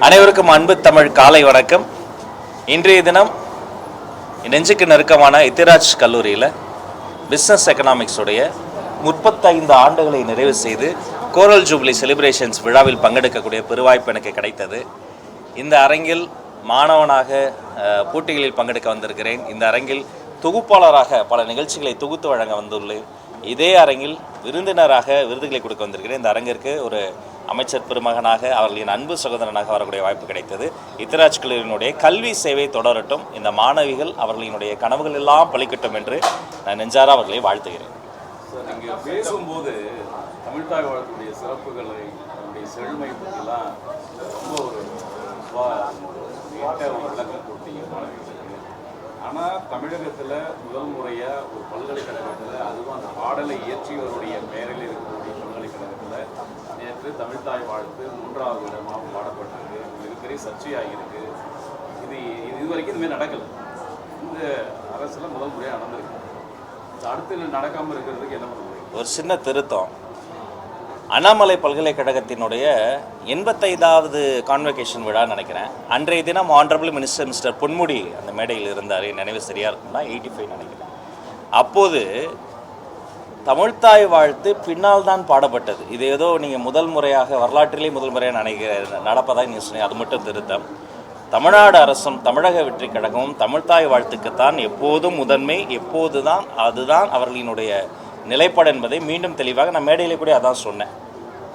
அனைவருக்கும் அன்பு தமிழ் காலை வணக்கம். இன்றைய தினம் நெஞ்சுக்கு நெருக்கமான இத்திராஜ் கல்லூரியில் பிஸ்னஸ் எக்கனாமிக்ஸ் உடைய 35 ஆண்டுகளை நிறைவு செய்து கோரல் ஜூப்ளி செலிப்ரேஷன்ஸ் விழாவில் பங்கெடுக்கக்கூடிய பெருவாய்ப்பு எனக்கு கிடைத்தது. இந்த அரங்கில் மாணவனாக போட்டிகளில் பங்கெடுக்க வந்திருக்கிறேன். இந்த அரங்கில் தொகுப்பாளராக பல நிகழ்ச்சிகளை தொகுத்து வழங்க வந்துள்ளேன். இதே அரங்கில் விருந்தினராக விருதுகளை கொடுக்க வந்திருக்கிறேன். இந்த அரங்கிற்கு ஒரு அமைச்சர் பெருமகனாக அவர்களின் அன்பு சகோதரனாக வரக்கூடிய வாய்ப்பு கிடைத்தது. இத்திராஜ் கல்லூரியினுடைய கல்வி சேவை தொடரட்டும், இந்த மாணவிகள் அவர்களினுடைய கனவுகள் எல்லாம் பலிக்கட்டும் என்று நான் நெஞ்சார அவர்களை வாழ்த்துகிறேன். நீங்கள் பேசும்போது தமிழ்தாய் வாழ்க்கையுடைய சிறப்புகளை, அதனுடைய செழுமை பற்றிலாம் ரொம்ப ஒரு விளக்கம் கொடுத்தீங்க மாணவிகளுக்கு. ஆனால் தமிழகத்தில் முதல் முறையாக ஒரு பல்கலைக்கழகத்தில், அதுவும் அந்த பாடலை இயற்றியவருடைய பெயரில் இருக்கக்கூடிய பல்கலைக்கழகத்தில் நேற்று தமிழ்தாய் வாழ்த்து 3வது இடமாக பாடப்பட்டிருக்கு. மிகப்பெரிய சர்ச்சையாகிருக்கு. இது வரைக்கும் இதுமாதிரி நடக்கலை. இந்த அரசில் முதல் முறையாக நடந்திருக்கு. அடுத்து நடக்காமல் இருக்கிறதுக்கு என்ன பண்ணுறது? ஒரு சின்ன திருத்தம். அண்ணாமலை பல்கலைக்கழகத்தினுடைய 85வது கான்வெகேஷன் விழா நினைக்கிறேன். அன்றைய தினம் ஆனரபிள் மினிஸ்டர் பொன்முடி அந்த மேடையில் இருந்தார். நினைவு சரியாக இருக்கும்னா 85 நினைக்கிறேன். அப்போது தமிழ்தாய் வாழ்த்து பின்னால் தான் பாடப்பட்டது. இது ஏதோ நீங்கள் முதல் முறையாக வரலாற்றிலே முதல் முறையாக நடப்பதாக நீங்கள் சொன்னீங்க. அது மட்டும் திருத்தம். தமிழ்நாடு அரசும் தமிழக வெற்றி கழகமும் தமிழ்தாய் வாழ்த்துக்குத்தான் எப்போதும் முதன்மை, அதுதான் அவர்களினுடைய நிலைப்பாடு என்பதை மீண்டும் தெளிவாக நான் மேடையிலே கூட அதான் சொன்னேன்.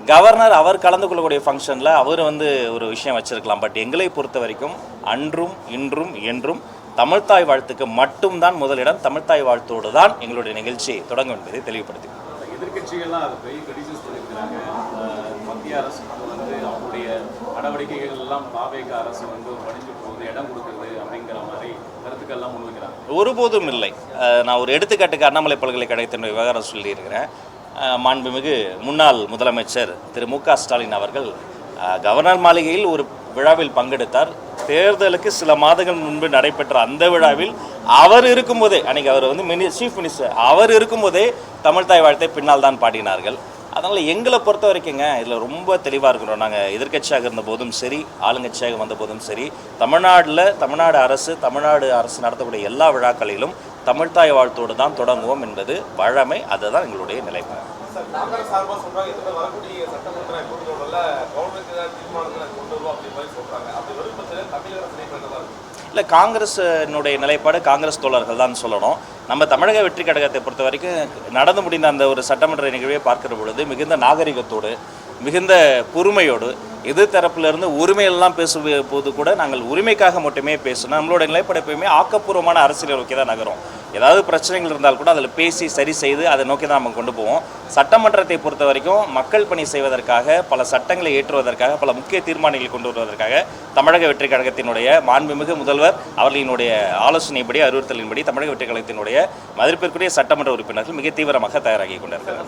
கவர்னர் அவர் கலந்து கொள்ளக்கூடிய ஃபங்க்ஷனில் அவர் ஒரு விஷயம் வச்சுருக்கலாம். பட் எங்களை பொறுத்த வரைக்கும் அன்றும் இன்றும் என்றும் தமிழ்தாய் வாழ்த்துக்கு மட்டும்தான் முதலிடம். தமிழ்தாய் வாழ்த்தோடு தான் எங்களுடைய நிகழ்ச்சி தொடங்கும் என்பதை தெளிவுபடுத்தி எதிர்கட்சிகள்லாம் அதை போய் கிரிட்டிசைஸ் பண்ணியிருக்கிறாங்க. மத்திய அரசு அவங்களுடைய நடவடிக்கைகள் எல்லாம் பாவேக அரசு பணிஞ்சு போகுது, இடம் கொடுக்குறது அப்படிங்கிற மாதிரி கருத்துக்கள்லாம் முன்வைக்கிறாங்க. ஒருபோதும் இல்லை. நான் ஒரு எடுத்துக்காட்டுக்கு அண்ணாமலை பல்கலைக்கழகத்தினுடைய விவகாரம் சொல்லியிருக்கிறேன். மாண்புமிகு முன்னாள் முதலமைச்சர் திரு மு.க. ஸ்டாலின் அவர்கள் கவர்னர் மாளிகையில் ஒரு விழாவில் பங்கெடுத்தார். தேர்தலுக்கு சில மாதங்கள் முன்பு நடைபெற்ற அந்த விழாவில் அவர் இருக்கும்போதே, அன்றைக்கி அவர் சீஃப் மினிஸ்டர், அவர் இருக்கும்போதே தமிழ்தாய் வாழ்த்தை பின்னால் தான் பாடினார்கள். அதனால் எங்களை பொறுத்த வரைக்குங்க இதில் ரொம்ப தெளிவாக இருக்கிறோம். நாங்கள் எதிர்கட்சியாக இருந்த போதும் சரி, ஆளுங்கட்சியாக வந்த போதும் சரி, தமிழ்நாடு அரசு நடத்தக்கூடிய எல்லா விழாக்களிலும் தமிழ்தாய் வாழ்த்தோடு தான் தொடங்குவோம் என்பது வழமை. அதுதான் எங்களுடைய நிலைப்பாடு. இல்லை, காங்கிரஸினுடைய நிலைப்பாடு காங்கிரஸ் தோழர்கள் தான் சொல்லணும். நம்ம தமிழக வெற்றி கழகத்தை பொறுத்த வரைக்கும் நடந்து முடிந்த அந்த ஒரு சட்டமன்ற நிகழ்வை பார்க்கிற பொழுது மிகுந்த நாகரிகத்தோடு, மிகுந்த பொறுமையோடு, எதிர்த்தரப்பிலிருந்து உரிமையெல்லாம் பேசும் போது கூட நாங்கள் உரிமைக்காக மட்டுமே பேசணும். நம்மளோட நிலைப்பாடு எப்பயுமே ஆக்கப்பூர்வமான அரசியல் நோக்கி தான் நகரும். ஏதாவது பிரச்சனைகள் இருந்தால் கூட அதில் பேசி சரி செய்து அதை நோக்கி தான் நம்ம கொண்டு போவோம். சட்டமன்றத்தை பொறுத்த வரைக்கும் மக்கள் பணி செய்வதற்காக, பல சட்டங்களை ஏற்றுவதற்காக, பல முக்கிய தீர்மானங்களை கொண்டு வருவதற்காக தமிழக வெற்றி கழகத்தினுடைய மாண்புமிகு முதல்வர் அவர்களினுடைய ஆலோசனைப்படி, அறிவுறுத்தலின்படி தமிழக வெற்றி கழகத்தினுடைய மதிப்பிற்குரிய சட்டமன்ற உறுப்பினர்கள் மிக தீவிரமாக தயாராகி கொண்டிருக்கிறார்கள்.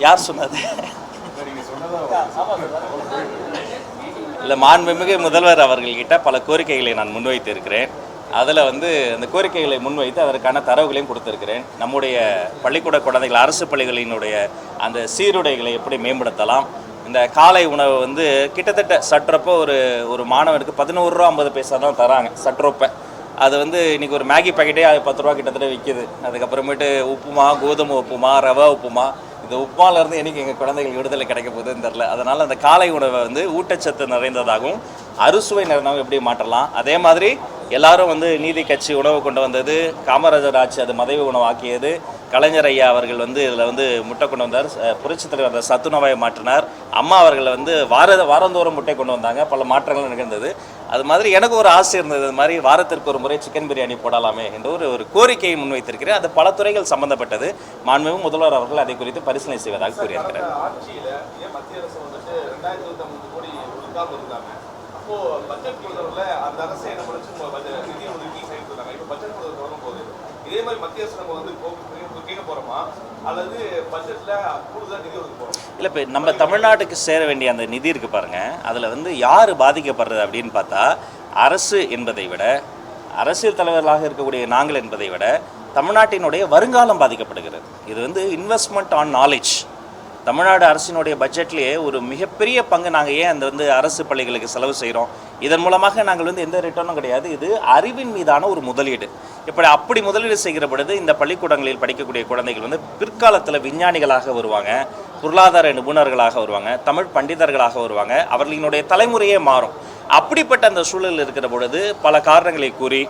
யார் சொன்னது? இல்லை, மாண்புமிகு முதல்வர் அவர்கள்கிட்ட பல கோரிக்கைகளை நான் முன்வைத்து இருக்கிறேன். அதில் அந்த கோரிக்கைகளை முன்வைத்து அதற்கான தரவுகளையும் கொடுத்துருக்கிறேன். நம்முடைய பள்ளிக்கூட குழந்தைகள், அரசு பள்ளிகளினுடைய அந்த சீருடைகளை எப்படி மேம்படுத்தலாம், இந்த காலை உணவு கிட்டத்தட்ட சற்றப்போ ஒரு மாணவனுக்கு 11 ரூபா 50 பைசா தான் தராங்க சற்றப்போ. அது இன்றைக்கி ஒரு மேகி பாக்கெட்டே 10 ரூபா கிட்டத்தட்ட விற்கிது. அதுக்கப்புறமேட்டு உப்புமா, கோதுமை உப்புமா, ரவை உப்புமா, இந்த உப்புமாலேருந்து என்றைக்கு எங்கள் குழந்தைகள் விடுதலை கிடைக்க போகுதுன்னு தெரில. அதனால் அந்த காலை உணவை ஊட்டச்சத்து நிறைந்ததாகவும் அறுசுவை நிறைந்ததாகவும் எப்படி மாற்றலாம். அதே மாதிரி எல்லாரும் நீதி கட்சி உணவு கொண்டு வந்தது, காமராஜர் ஆட்சி அது மதிய உணவு ஆக்கியது, கலைஞர் ஐயா அவர்கள் இதில் முட்டை கொண்டு வந்தார், புரட்சித் தலைவர் அந்த சத்துணவை மாற்றினார், அம்மா அவர்கள் வாரந்தோறும் முட்டை கொண்டு வந்தாங்க, பல மாற்றங்கள் நிகழ்ந்தது. அது மாதிரி எனக்கு ஒரு ஆசை இருந்தது, அது மாதிரி வாரத்திற்கு ஒரு முறை சிக்கன் பிரியாணி போடலாமே என்ற ஒரு கோரிக்கையை முன்வைத்திருக்கிறேன். அது பல துறைகள் சம்பந்தப்பட்டது. மாண்புமிகு முதல்வர் அவர்கள் அதை குறித்து பரிசீலனை செய்வதாக கூறியிருக்கிறார். இல்லை, இப்போ நம்ம தமிழ்நாட்டுக்கு சேர வேண்டிய அந்த நிதி இருக்குது பாருங்கள், அதில் யார் பாதிக்கப்படுறது அப்படின்னு பார்த்தா, அரசு என்பதை விட, அரசியல் தலைவர்களாக இருக்கக்கூடிய நாங்கள் என்பதை விட தமிழ்நாட்டினுடைய வருங்காலம் பாதிக்கப்படுகிறது. இது இன்வெஸ்ட்மெண்ட் ஆன் நாலேஜ், தமிழ்நாடு அரசினுடைய பட்ஜெட்லேயே ஒரு மிகப்பெரிய பங்கு நாங்கள் ஏன் அந்த வந்து அரசு பள்ளிகளுக்கு செலவு செய்கிறோம். இதன் மூலமாக நாங்கள் வந்து எந்த ரிட்டர்னும் கிடையாது. இது அறிவின் மீதான ஒரு முதலீடு. அப்படி முதலீடு செய்கிற பொழுது இந்த பள்ளிக்கூடங்களில் படிக்கக்கூடிய குழந்தைகள் வந்து பிற்காலத்தில் விஞ்ஞானிகளாக வருவாங்க, பொருளாதார நிபுணர்களாக வருவாங்க, தமிழ் பண்டிதர்களாக வருவாங்க, அவர்களினுடைய தலைமுறையே மாறும். அப்படிப்பட்ட அந்த சூழலில் இருக்கிற பொழுது பல காரணங்களை கூறி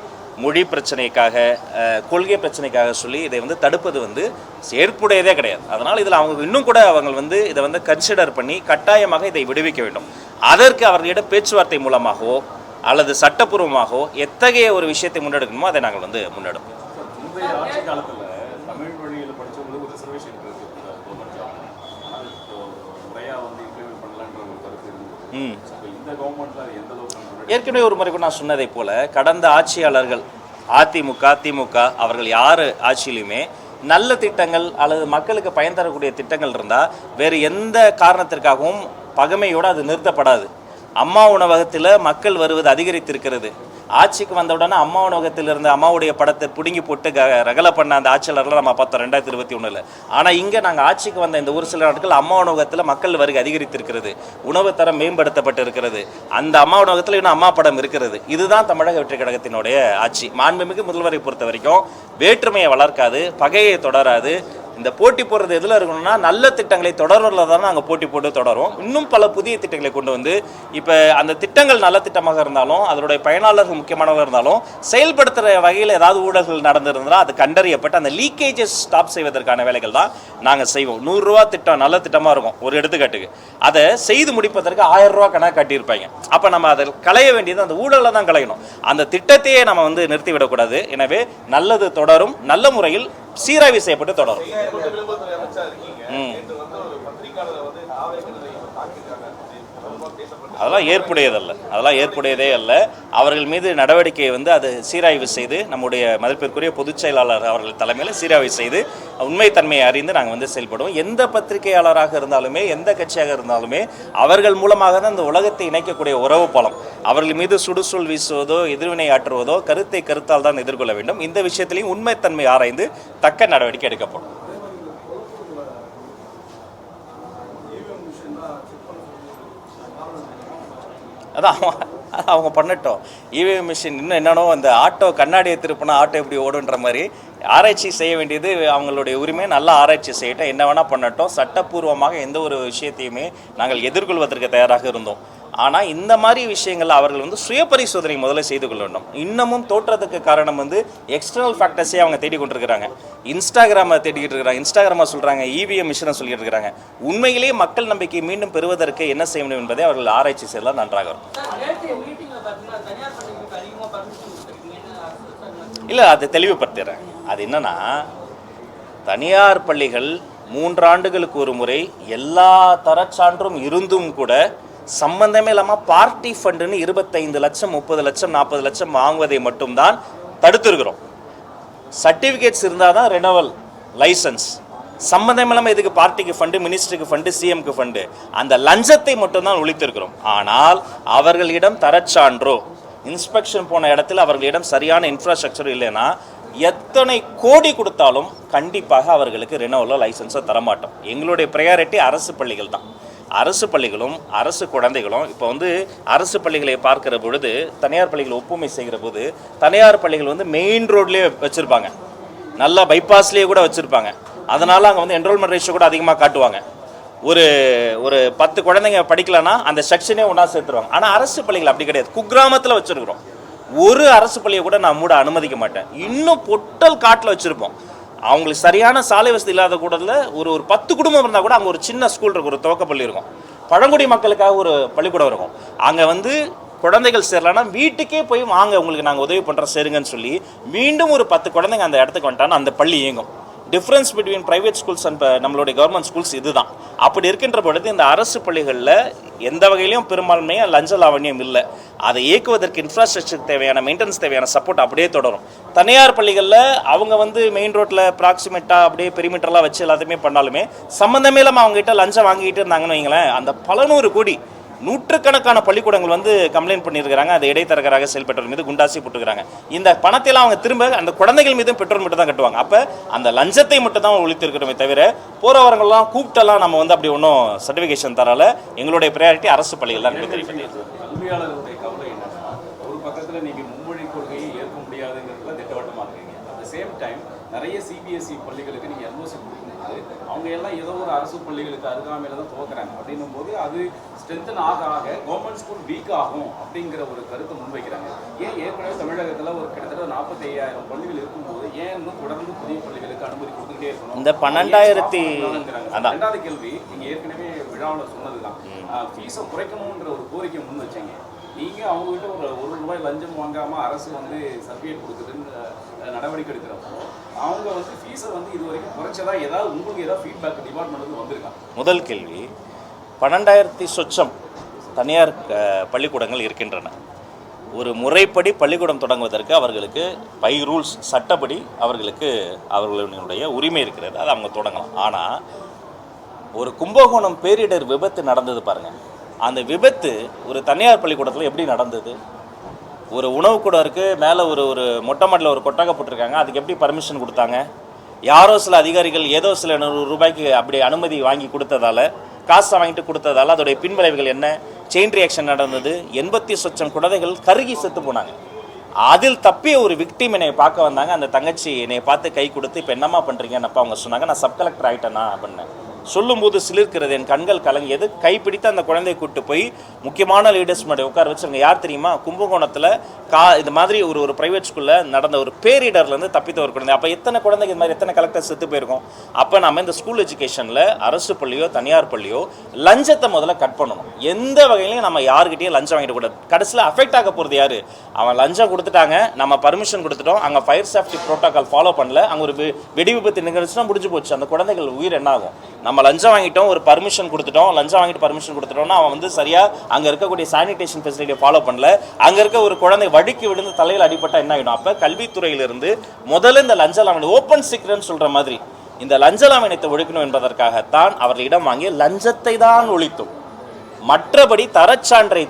மொழி பிரச்சனைக்காக, கொள்கை பிரச்சனைக்காக சொல்லி இதை வந்து தடுப்பது வந்து ஏற்புடையதே கிடையாது. அதனால் இதில் அவங்க இன்னும் கூட அவங்க வந்து இதை வந்து கன்சிடர் பண்ணி கட்டாயமாக இதை விடுவிக்க வேண்டும். அதற்கு அவர்களிடம் பேச்சுவார்த்தை மூலமாகவோ அல்லது சட்டப்பூர்வமாகவோ எத்தகைய ஒரு விஷயத்தை முன்னெடுக்கணுமோ அதை நாங்கள் வந்து முன்னெடுப்போம். முந்தைய ஆட்சி காலத்தில் தமிழ் வழியில் படித்தவங்களுக்கு ரிசர்வேஷன் முறையாக வந்து இம்ப்ளிமெண்ட் பண்ணலான்ற ஒரு கருத்து இருந்தது. இந்த கவர்மெண்ட்டில் எந்த அளவுக்கு ஏற்கனவே ஒரு முறை நான் சொன்னதை போல கடந்த ஆட்சியாளர்கள் அதிமுக, திமுக அவர்கள் யார் ஆட்சியிலுமே நல்ல திட்டங்கள் அல்லது மக்களுக்கு பயன் தரக்கூடிய திட்டங்கள் இருந்தால் வேறு எந்த காரணத்திற்காகவும் பகைமையோடு அது நிறுத்தப்படாது. அம்மா உணவகத்தில் மக்கள் வருவது அதிகரித்திருக்கிறது. ஆட்சிக்கு வந்தவுடனே அம்மா உணவகத்தில் இருந்த அம்மாவுடைய படத்தை பிடுங்கி போட்டு ரகலை பண்ண அந்த ஆட்சியாளர்லாம் நம்ம பார்த்தோம் 2021. ஆனால் இங்கே நாங்கள் ஆட்சிக்கு வந்த இந்த ஒரு சில நாட்கள் அம்மா உணவகத்தில் மக்கள் வருகை அதிகரித்திருக்கிறது, உணவு தரம் மேம்படுத்தப்பட்டு இருக்கிறது. அந்த அம்மா உணவகத்தில் இன்னும் அம்மா படம் இருக்கிறது. இதுதான் தமிழக வெற்றி கழகத்தினுடைய ஆட்சி. மாண்புமிகு முதல்வரை பொறுத்த வரைக்கும் வேற்றுமையை வளர்க்காது, பகையை தொடராது. இந்த போட்டி போடுறது எதில் இருக்கணும்னா நல்ல திட்டங்களை தொடர்வதில் தானே நாங்கள் போட்டி போட்டு தொடரும். இன்னும் பல புதிய திட்டங்களை கொண்டு வந்து இப்போ அந்த திட்டங்கள் நல்ல திட்டமாக இருந்தாலும் அதனுடைய பயனாளர்கள் முக்கியமானவர்கள் இருந்தாலும் செயல்படுத்துகிற வகையில் ஏதாவது ஊழல்கள் நடந்திருந்தால் அது கண்டறியப்பட்டு அந்த லீக்கேஜஸ் ஸ்டாப் செய்வதற்கான வேலைகள் தான் நாங்கள் செய்வோம். 100 ரூபா திட்டம் நல்ல திட்டமாக இருக்கும் ஒரு எடுத்துக்காட்டுக்கு, அதை செய்து முடிப்பதற்கு 1000 ரூபா கணக்கு காட்டியிருப்பாங்க. அப்போ நம்ம அதை களைய வேண்டியது அந்த ஊழலை தான் களையணும். அந்த திட்டத்தையே நம்ம வந்து நிறுத்திவிடக்கூடாது. எனவே நல்லது தொடரும், நல்ல முறையில் சீராய்வு செய்யப்பட்டு தொடரும். அதெல்லாம் ஏற்புடையதே அல்ல. அவர்கள் மீது நடவடிக்கையை வந்து அது சீராய்வு செய்து நம்முடைய மதிப்பிற்குரிய பொதுச் செயலாளர் அவர்கள் தலைமையில் சீராய்வு செய்து உண்மைத்தன்மையை அறிந்து நாங்கள் வந்து செயல்படுவோம். எந்த பத்திரிகையாளராக இருந்தாலுமே எந்த கட்சியாக இருந்தாலுமே அவர்கள் மூலமாக தான் இந்த உலகத்தை இணைக்கக்கூடிய உறவு பாலம். அவர்கள் மீது சுடுசொல் வீசுவதோ எதிர்வினை ஆற்றுவதோ கருத்தை கருத்தால் தான் எதிர்கொள்ள வேண்டும். இந்த விஷயத்திலையும் உண்மைத்தன்மை ஆராய்ந்து தக்க நடவடிக்கை எடுக்கப்படும். அதான் அவங்க பண்ணட்டும். இவிஎம் மிஷின் இன்னும் என்னென்னோ அந்த ஆட்டோ கண்ணாடியை திருப்பினா ஆட்டோ எப்படி ஓடுன்ற மாதிரி ஆராய்ச்சி செய்ய வேண்டியது அவங்களுடைய உரிமை. நல்லா ஆராய்ச்சி செய்யட்டும், என்ன வேணால் பண்ணட்டும். சட்டப்பூர்வமாக எந்த ஒரு விஷயத்தையுமே நாங்கள் எதிர்கொள்வதற்கு தயாராக இருந்தோம். ஆனால் இந்த மாதிரி விஷயங்கள் அவர்கள் வந்து சுய பரிசோதனை முதல்ல செய்து கொள்ள வேண்டும். இன்னமும் தோற்றத்துக்கு காரணம் வந்து எக்ஸ்டர்னல் ஃபேக்டர்ஸே அவங்க தேடிக்கொண்டிருக்கிறாங்க. இன்ஸ்டாகிராமை தேடிக்கிட்டு இருக்கிறாங்க. இன்ஸ்டாகிராமை சொல்கிறாங்க, இவிஎம் மிஷினை சொல்லிட்டு இருக்கிறாங்க. உண்மையிலேயே மக்கள் நம்பிக்கை மீண்டும் பெறுவதற்கு என்ன செய்ய வேண்டும் என்பதை அவர்கள் ஆராய்ச்சி செய்யலாம் நன்றாக வரும். இல்லை, அது தெளிவுபடுத்துகிறேன். அது என்னன்னா, தனியார் பள்ளிகள் 3 ஆண்டுகளுக்கு ஒரு முறை எல்லா தரச்சான்றும் இருந்தும் கூட சம்பந்தமே இல்லாமல் பார்ட்டி ஃபண்டுன்னு 25 லட்சம் 30 லட்சம் 40 லட்சம் வாங்குவதை மட்டும்தான் தடுத்துருக்கிறோம். சர்டிஃபிகேட்ஸ் இருந்தால் தான் ரெனவல் லைசன்ஸ். சம்பந்தம் இல்லாமல் இதுக்கு பார்ட்டிக்கு ஃபண்டு, மினிஸ்டருக்கு ஃபண்டு, சிஎம்க்கு ஃபண்டு, அந்த லஞ்சத்தை மட்டும்தான் ஒழித்திருக்கிறோம். ஆனால் அவர்களிடம் தரச்சான்றோ இன்ஸ்பெக்ஷன் போன இடத்துல அவர்களிடம் சரியான இன்ஃப்ராஸ்ட்ரக்சர் இல்லைன்னா எத்தனை கோடி கொடுத்தாலும் கண்டிப்பாக அவர்களுக்கு ரெனோவலோ லைசன்ஸோ தரமாட்டோம். எங்களுடைய ப்ரையாரிட்டி அரசு பள்ளிகள் தான். அரசு பள்ளிகளும் அரசு குழந்தைகளும் இப்போ வந்து அரசு பள்ளிகளை பார்க்கிற பொழுது தனியார் பள்ளிகளை ஒப்புமை செய்கிற போது தனியார் பள்ளிகள் வந்து மெயின் ரோட்லேயே வச்சுருப்பாங்க, நல்லா பைபாஸ்லேயே கூட வச்சுருப்பாங்க. அதனால் அங்கே வந்து என்ரோல்மெண்ட் ரேஷியோ கூட அதிகமாக காட்டுவாங்க. ஒரு 10 குழந்தைங்க படிக்கலைன்னா அந்த செக்ஷனே ஒன்றா சேர்த்துருவாங்க. ஆனால் அரசு பள்ளிகள் அப்படி கிடையாது. குக்கிராமத்தில் வச்சுருக்குறோம். ஒரு அரசு பள்ளியை கூட நான் மூட அனுமதிக்க மாட்டேன். இன்னும் பொட்டல் காட்டில் வச்சுருப்போம். அவங்களுக்கு சரியான சாலை வசதி இல்லாத கூடல ஒரு 10 குடும்பம் இருந்தால் கூட அங்கே ஒரு சின்ன ஸ்கூல் இருக்கும், ஒரு துவக்கப்பள்ளி இருக்கும், பழங்குடி மக்களுக்காக ஒரு பள்ளிக்கூடம் இருக்கும். அங்கே வந்து குழந்தைகள் சேரலன்னா வீட்டுக்கே போய் வாங்க உங்களுக்கு நாங்கள் உதவி பண்ணுறோம் சேருங்கன்னு சொல்லி மீண்டும் ஒரு 10 குழந்தைங்க அந்த இடத்துக்கு வந்துட்டான்னு அந்த பள்ளி இயங்கும். Difference between private schools and நம்மளுடைய கவர்மெண்ட் ஸ்கூல்ஸ் இதுதான். அப்படி இருக்கின்ற பொழுது இந்த அரசு பள்ளிகளில் எந்த வகையிலையும் பெரும்பான்மையாக லஞ்ச லாவண்யம் இல்லை. அதை இயக்குவதற்கு இன்ஃப்ராஸ்ட்ரக்சர் தேவையான மெயின்டெனன்ஸ் தேவையான சப்போர்ட் அப்படியே தொடரும். தனியார் பள்ளிகளில் அவங்க வந்து மெயின் ரோட்டில் ப்ராக்சிமேட்டாக அப்படியே பெரிமீட்டர்லாம் வச்சு எல்லாத்தையுமே பண்ணாலுமே சம்மந்தமே இல்லாமல் அவங்ககிட்ட லஞ்சம் வாங்கிட்டு இருந்தாங்கன்னு வைங்களேன், அந்த பல 100 கோடி நூற்றுக்கணக்கான பள்ளிக்கூடங்கள் வந்து கம்ப்ளைண்ட் பண்ணியிருக்கிறாங்க. அது இடைத்தரகராக செயல்பட்டவர் மீது குண்டாசி போட்டுக்கிறாங்க. இந்த பணத்தையெல்லாம் அவங்க திரும்ப அந்த குழந்தைகள் மீதும் பெற்றோர் மட்டும் தான் கட்டுவாங்க. அப்போ அந்த லஞ்சத்தை மட்டும் தான் ஒழித்திருக்கிறோமே தவிர போகிற வரங்கள்லாம் கூப்பிட்டெல்லாம் நம்ம வந்து அப்படி ஒன்றும் சர்டிஃபிகேஷன் தரால. எங்களுடைய ப்ரையாரிட்டி அரசு பள்ளிகள் தான் தெரிவிப்பது. கல்வியாளர்களுடைய கவலை என்னன்னா, ஒரு பக்கத்தில் நீங்கள் மும்மொழி கொள்கையை ஏற்க முடியாதுங்கிறதுல திட்டவட்டமாக இருக்கீங்க. அட் த சேம் டைம் நிறைய சிபிஎஸ்இ பள்ளிகளுக்கு நீங்கள் என்ஓசி கொடுக்கும்போது அவங்க எல்லாம் ஏதோ ஒரு அரசு பள்ளிகளுக்கு அருகாமையில் தான் துவக்கிறாங்க. அப்படின்னும் போது அது ஸ்ட்ரென்தன் ஆக ஆக கவர்மெண்ட் ஸ்கூல் வீக் ஆகும் அப்படிங்கிற ஒரு கருத்தை முன்வைக்கிறாங்க. ஏன் ஏற்கனவே தமிழகத்தில் ஒரு கிட்டத்தட்ட 45,000 பள்ளிகள் இருக்கும்போது ஏன் இன்னும் தொடர்ந்து புதிய பள்ளிகளுக்கு அனுமதி கொடுத்துக்கிட்டே இருக்கணும்? இந்த 12,000 ரெண்டாவது கேள்வி, நீங்கள் ஏற்கனவே விழாவில் சொன்னது தான், ஃபீஸை குறைக்கணுன்ற ஒரு கோரிக்கை முன் வச்சீங்க. நீங்கள் அவங்ககிட்ட ஒரு ரூபாய் லஞ்சம் வாங்காமல் அரசு வந்து சர்டிஃபிகேட் கொடுக்குதுன்னு நடவடிக்கை எடுக்கிறப்போ அவங்க வந்து ஃபீஸை வந்து இது வரைக்கும் குறைச்சதா ஏதாவது உங்களுக்கு ஏதாவது ஃபீட்பேக் டிபார்ட்மெண்ட் வந்திருக்கா? முதல் கேள்வி, 12,000 சொச்சம் தனியார் பள்ளிக்கூடங்கள் இருக்கின்றன. ஒரு முறைப்படி பள்ளிக்கூடம் தொடங்குவதற்கு அவர்களுக்கு பை ரூல்ஸ் சட்டப்படி அவர்களுடைய உரிமை இருக்கிறது. அதை அவங்க தொடங்கலாம். ஆனால் ஒரு கும்பகோணம் பேரிடர் விபத்து நடந்தது பாருங்கள். அந்த விபத்து ஒரு தனியார் பள்ளிக்கூடத்தில் எப்படி நடந்தது? ஒரு உணவு கூட இருக்குது, மேலே ஒரு மொட்டை மாடியில் ஒரு கொட்டகை போட்டிருக்காங்க. அதுக்கு எப்படி பர்மிஷன் கொடுத்தாங்க? யாரோ சில அதிகாரிகள் ஏதோ சில 100 ரூபாய்க்கு அப்படி அனுமதி வாங்கி கொடுத்ததால, காசை வாங்கிட்டு கொடுத்ததால அதோடைய பின்விளைவுகள் என்ன? செயின் ரியாக்ஷன் நடந்தது. 80 சொச்சம் குழந்தைகள் கருகி செத்து போனாங்க. அதில் தப்பிய ஒரு விக்டிம் என்னை பார்க்க வந்தாங்க. அந்த தங்கச்சி என்னை பார்த்து கை கொடுத்து இப்போ என்னம்மா பண்ணுறீங்கன்னப்பா அவங்க சொன்னாங்க, நான் சப் கலெக்டர் ஆகிட்டேனா அப்படின்னேன். சொல்லும்போது சிலிர்க்கிறது, என் கண்கள் கலங்கியது. கைப்பிடித்து அந்த குழந்தையை கூப்பிட்டு போய் முக்கியமான லீடர்ஸ் முன்னாடி உட்கார வச்சுருங்க. யார் தெரியுமா? கும்பகோணத்தில் இது மாதிரி ஒரு ப்ரைவேட் ஸ்கூலில் நடந்த ஒரு பேரிடர்லேருந்து தப்பித்த ஒரு குழந்தை. அப்போ எத்தனை குழந்தைங்க இது மாதிரி எத்தனை கலெக்டர் செத்து போயிருக்கோம்? அப்போ நம்ம இந்த ஸ்கூல் எஜுகேஷனில் அரசு பள்ளியோ தனியார் பள்ளியோ லஞ்சத்தை முதல்ல கட் பண்ணணும். எந்த வகையிலையும் நம்ம யாருக்கிட்டையும் லஞ்சம் வாங்கிட்டு கூடாது. கடைசியில் அஃபெக்ட் ஆக போகிறது யார்? அவன் லஞ்சம் கொடுத்துட்டாங்க, நம்ம பர்மிஷன் கொடுத்துட்டோம், அங்கே ஃபயர் சேஃப்டி ப்ரோட்டோக்கால் ஃபாலோ பண்ணல, அங்கே ஒரு வெடி விபத்து நிகழ்ச்சினா முடிஞ்சு போச்சு. அந்த குழந்தைகள் உயிர் என்ன ஆகும்? நம்ம லஞ்சம் வாங்கிட்டோம், ஒரு பர்மிஷன் கொடுத்துட்டோம், லஞ்சம் வாங்கிட்டு பர்மிஷன் கொடுத்துட்டோம்னா அவன் வந்து சரியாக அங்கே இருக்கக்கூடிய சானிடேஷன் ஃபெசிலிட்டியை ஃபாலோ பண்ணல, அங்கே இருக்க ஒரு குழந்தை வடிக்கு விழுந்து தலையில் அடிபட்டால் என்ன ஆகிடும்? அப்போ கல்வித்துறையிலிருந்து முதல்ல இந்த லஞ்ச லாவணி ஓப்பன் சீக்ரெட்னு சொல்கிற மாதிரி இந்த லஞ்ச லாவணியத்தை ஒழிக்கணும் என்பதற்காகத்தான் அவர்களிடம் வாங்கிய லஞ்சத்தை தான் ஒழித்தோம். மற்றபடி தரச்சான்றை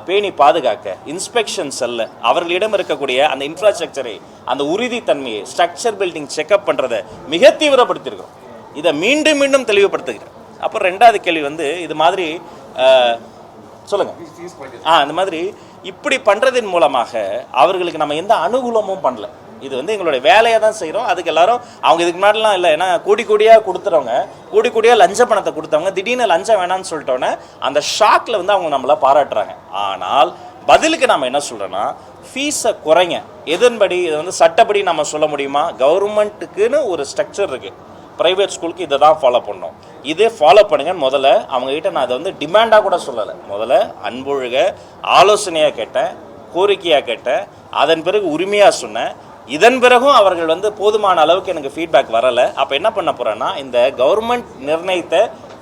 பேணி பாதுகாக்க இன்ஸ்பெக்ஷன் செல்ல அவர்களிடம் இருக்கக்கூடிய அந்த இன்ஃப்ராஸ்ட்ரக்சரை, அந்த உறுதித்தன்மையை, ஸ்ட்ரக்சர் பில்டிங் செக்அப் பண்ணுறதை மிக தீவிரப்படுத்தியிருக்கிறோம். இதை மீண்டும் மீண்டும் தெளிவுபடுத்துகிறேன். அப்புறம் ரெண்டாவது கேள்வி வந்து இது மாதிரி சொல்லுங்கள். இந்த மாதிரி இப்படி பண்ணுறதின் மூலமாக அவர்களுக்கு நம்ம எந்த அனுகூலமும் பண்ணல. இது வந்து எங்களுடைய வேலையை தான் செய்கிறோம். அதுக்கு எல்லாரும் அவங்க இதுக்கு முன்னாடிலாம் இல்லை, ஏன்னா கோடியாக கொடுத்துறவங்க, கோடியாக லஞ்ச பணத்தை கொடுத்தவங்க திடீர்னு லஞ்சம் வேணான்னு சொல்லிட்டோன்னே அந்த ஷாக்கில் வந்து அவங்க நம்மளை பாராட்டுறாங்க. ஆனால் பதிலுக்கு நம்ம என்ன சொல்கிறோன்னா, ஃபீஸை குறைங்க. எதன்படி? இதை வந்து சட்டப்படி நம்ம சொல்ல முடியுமா? கவர்மெண்ட்டுக்குன்னு ஒரு ஸ்ட்ரக்சர் இருக்குது. ப்ரைவேட் ஸ்கூலுக்கு இதை தான் ஃபாலோ பண்ணணும், இதே ஃபாலோ பண்ணுங்கன்னு முதல்ல அவங்ககிட்ட நான் அதை வந்து டிமாண்டாக கூட சொல்லலை. முதல்ல அன்பொழுக ஆலோசனையாக கேட்டேன், கோரிக்கையாக கேட்டேன், அதன் பிறகு உரிமையாக சொன்னேன். இதன் பிறகும் அவர்கள் வந்து போதுமான அளவுக்கு எனக்கு ஃபீட்பேக் வரலை. அப்போ என்ன பண்ண போகிறேன்னா, இந்த கவர்மெண்ட் நிர்ணயித்த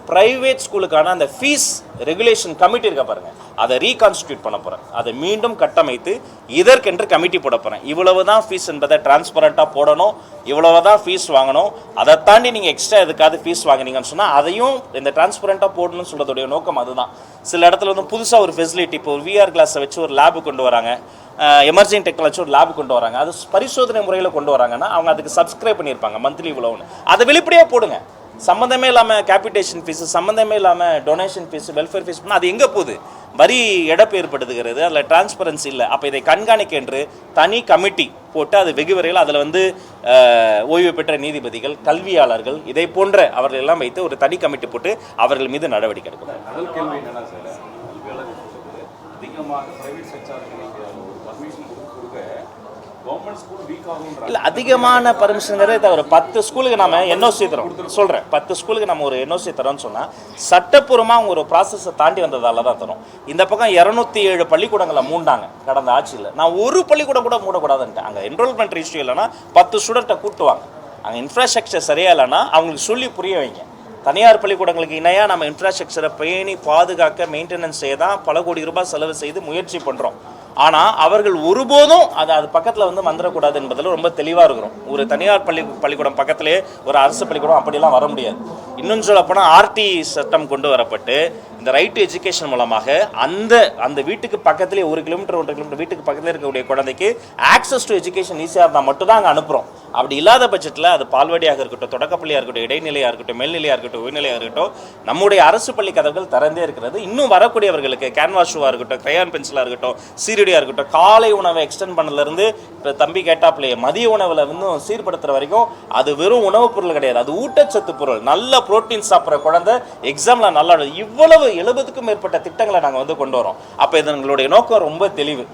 ப்ரைவேட் ஸ்கூலுக்கான அந்த ஃபீஸ் ரெகுலேஷன் கமிட்டி இருக்க பாருங்கள், அதை ரீகான்ஸ்டியூட் பண்ண போகிறேன். அதை மீண்டும் கட்டமைத்து இதற்கென்று கமிட்டி போட போகிறேன். இவ்வளவு தான் ஃபீஸ் என்பதை டிரான்ஸ்பரண்ட்டாக போடணும், இவ்வளவு தான் ஃபீஸ் வாங்கணும். அதை தாண்டி நீங்கள் எக்ஸ்ட்ரா எதுக்காவது ஃபீஸ் வாங்கினீங்கன்னு சொன்னால் அதையும் இந்த டிரான்ஸ்பரண்ட்டாக போடணும்னு சொல்கிறதுடைய நோக்கம் அதுதான். சில இடத்துல வந்து புதுசாக ஒரு ஃபெசிலிட்டி, இப்போ ஒரு விஆர் கிளாஸை வச்சு ஒரு லேபு கொண்டு வராங்க, எமர்ஜிங் டெக்னாலஜி ஒரு லேபு கொண்டு வராங்க, அது பரிசோதனை முறையில் கொண்டு வராங்கன்னா அவங்க அதுக்கு சப்ஸ்கிரைப் பண்ணியிருப்பாங்க மந்த்லி இவ்வளோன்னு. அதை வெளிப்படையாக போடுங்க. சம்மந்தமே இல்லாமல் கேபிட்டேஷன் ஃபீஸு, சம்மந்தமே இல்லாமல் டொனேஷன் ஃபீஸு, வெல்ஃபேர் ஃபீஸ் பண்ணால் அது எங்கே போகுது? வரி இழப்பு ஏற்படுத்துகிறது, அதில் டிரான்ஸ்பரன்சி இல்லை. அப்போ இதை கண்காணிக்க என்று தனி கமிட்டி போட்டு அது வெகு விரைவில் அதில் வந்து ஓய்வு பெற்ற நீதிபதிகள், கல்வியாளர்கள், இதை போன்ற அவர்கள் எல்லாம் வைத்து ஒரு தனி கமிட்டி போட்டு அவர்கள் மீது நடவடிக்கை எடுக்கணும். முதல் கேள்வி என்னன்னா சார், கல்வியாளர்கள் அதிகமாக பிரைவேட் செக்டாருக்கு ஒரு பர்மிஷன் கொடுக்க கவர்மெண்ட் ஸ்கூல் வீக் ஆகும் இல்லை, அதிகமான பர்மிஷனுங்கிறது ஒரு 10 ஸ்கூலுக்கு நம்ம என்ஓசி தரோம் சொல்கிறேன். 10 ஸ்கூலுக்கு நம்ம ஒரு என்ஓசி தரோம்னு சொன்னால் சட்டப்பூர்வமாக அவங்க ஒரு ப்ராசஸை தாண்டி வந்ததால தான் தரும். இந்த பக்கம் 207 பள்ளிக்கூடங்களை மூண்டாங்க கடந்த ஆட்சியில். நான் ஒரு பள்ளிக்கூடம் கூட மூடக்கூடாதுன்ட்டேன். அங்கே என்ரோல்மெண்ட் இஷ்யூ இல்லைன்னா 10 ஸ்டூடெண்ட்டை கூட்டுவாங்க. அங்கே இன்ஃப்ராஸ்ட்ரக்சர் சரியா இல்லைன்னா அவங்களுக்கு சொல்லி புரிய வைங்க. தனியார் பள்ளிக்கூடங்களுக்கு இணையாக நம்ம இன்ஃப்ராஸ்ட்ரக்சரை பேணி பாதுகாக்க மெயின்டெனன்ஸ் செய்ய தான் பல கோடி ரூபாய் செலவு செய்து முயற்சி பண்ணுறோம். ஆனால் அவர்கள் ஒருபோதும் அது பக்கத்தில் வந்து வந்துடக்கூடாது என்பதில் ரொம்ப தெளிவாக இருக்கிறோம். ஒரு தனியார் பள்ளிக்கூடம் பக்கத்திலே ஒரு அரசு பள்ளிக்கூடம் அப்படிலாம் வர முடியாது. இன்னும் சொல்லப்போனால் ஆர்டி சட்டம் கொண்டு வரப்பட்டு இந்த ரைட் டு எஜுகேஷன் மூலமாக அந்த வீட்டுக்கு பக்கத்திலே 1 கிலோமீட்டர் 1.5 கிலோமீட்டர் வீட்டுக்கு பக்கத்தில் இருக்கக்கூடிய குழந்தைக்கு ஆக்சஸ் டு எஜுகேஷன் ஈஸியாக இருந்தால் மட்டும் தான் அங்கே அனுப்புகிறோம். அப்படி இல்லாத பட்சத்தில் அது பால்வாடியாக இருக்கட்டும், தொடக்கப்பள்ளியாக இருக்கட்டும், இடைநிலையாக இருக்கட்டும், மேல்நிலையாக இருக்கட்டும், உயர்நிலையாக இருக்கட்டும், நம்முடைய அரசு பள்ளி கதவுகள் திறந்தே இருக்கிறது. இன்னும் வரக்கூடியவர்களுக்கு கேன்வாஸ் ஷூவாக இருக்கட்டும், கிரையான் பென்சிலாக இருக்கட்டும், சீருடியாக இருக்கட்டும், காலை உணவை எக்ஸ்டெண்ட் பண்ணலேருந்து இப்போ தம்பி கேட்டாப்லையே மதிய உணவில் இன்னும் சீர்படுத்துகிற வரைக்கும் அது வெறும் உணவுப் பொருள் கிடையாது, அது ஊட்டச்சத்து பொருள். நல்ல புரோட்டீன் சாப்பிட்ற குழந்தை எக்ஸாமில் நல்லா இவ்வளவு 70க்கும் மேற்பட்ட திட்டங்களை நாங்கள் வந்து கொண்டு வரோம். அப்போ இது எங்களுடைய நோக்கம் ரொம்ப தெளிவு.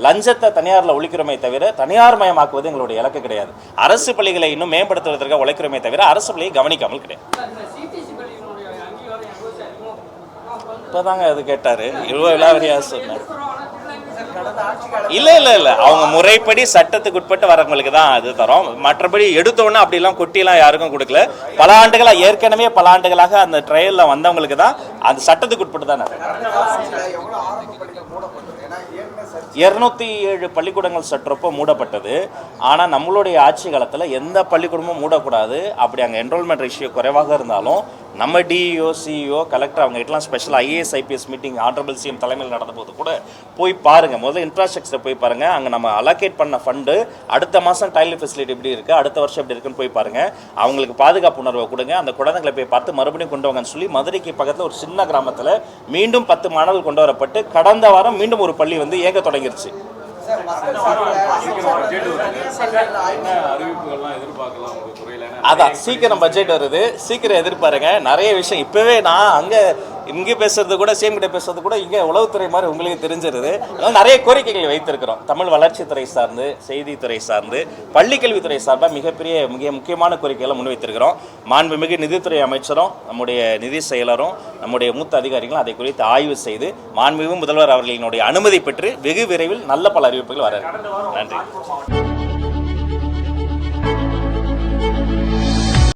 லஞ்சத்தை தனியாரில் ஒழிக்கிறோமே தவிர தனியார் மயமாக்குவது எங்களுடைய இலக்கு கிடையாது. அரசு பள்ளிகளை இன்னும் மேம்படுத்துவதற்காக உழைக்கிறோமே தவிர அரசு பள்ளியை கவனிக்காமல் கிடையாது. இப்போதாங்க அது கேட்டார், இவ்வளோ விலாவரியாக சொன்னேன். இல்லை அவங்க முறைப்படி சட்டத்துக்கு உட்பட்டு வரவங்களுக்கு தான் அது தரோம். மற்றபடி எடுத்தோன்னே அப்படிலாம் கொட்டிலாம் யாருக்கும் கொடுக்கல. பல ஆண்டுகளாக அந்த ட்ரையலில் வந்தவங்களுக்கு தான் அந்த சட்டத்துக்கு உட்பட்டு தானே. 207 பள்ளிக்கூடங்கள் சற்றப்போ மூடப்பட்டது. ஆனால் நம்மளுடைய ஆட்சி காலத்தில் எந்த பள்ளிக்கூடமும் மூடக்கூடாது. அப்படி அங்கே என்ரோல்மெண்ட் ரேஷியோ குறைவாக இருந்தாலும் நம்ம டிஇஓ, சிஇஓ, கலெக்டர் அவங்ககிட்டலாம் special IAS IPS meeting honourable CM தலைமையில் நடந்த போது கூட போய் பாருங்கள். முதல்ல இன்ஃப்ராஸ்ட்ரக்சர் போய் பாருங்கள். அங்கே நம்ம அலோகேட் பண்ண ஃபண்டு அடுத்த மாதம் டாய்லெட் ஃபெசிலிட்டி எப்படி இருக்குது, அடுத்த வருஷம் எப்படி இருக்குன்னு போய் பாருங்கள். அவங்களுக்கு பாதுகாப்பு உணர்வை கொடுங்க. அந்த குழந்தைங்களை போய் பார்த்து மறுபடியும் கொண்டு வாங்கன்னு சொல்லி மதுரைக்கு பக்கத்தில் ஒரு சின்ன கிராமத்தில் மீண்டும் 10 மாணவர்கள் கொண்டு வரப்பட்டு கடந்த வாரம் மீண்டும் ஒரு பள்ளி வந்து இயங்க தொடங்கிருச்சு. அதான் சீக்கிரம் பட்ஜெட் வருது, சீக்கிரம் எதிர்பாருங்க. நிறைய விஷயம் இப்பவே நான் இங்கே பேசுறது கூட சேம் கிட்ட பேசுறது கூட இங்கே உளவுத்துறை மாதிரி உங்களுக்கு தெரிஞ்சிருது. நிறைய கோரிக்கைகளை வைத்திருக்கிறோம். தமிழ் வளர்ச்சித்துறை சார்ந்து, செய்தித்துறை சார்ந்து, பள்ளிக்கல்வித்துறை சார்பாக மிக முக்கியமான கோரிக்கைகளை முன்வைத்திருக்கிறோம். மாண்புமிகு நிதித்துறை அமைச்சரும் நம்முடைய நிதி செயலரும் நம்முடைய மூத்த அதிகாரிகளும் அதை குறித்து ஆய்வு செய்து மாண்புமிகு முதல்வர் அவர்களினுடைய அனுமதி பெற்று வெகு விரைவில் நல்ல பல அறிவிப்புகள் வர. நன்றி.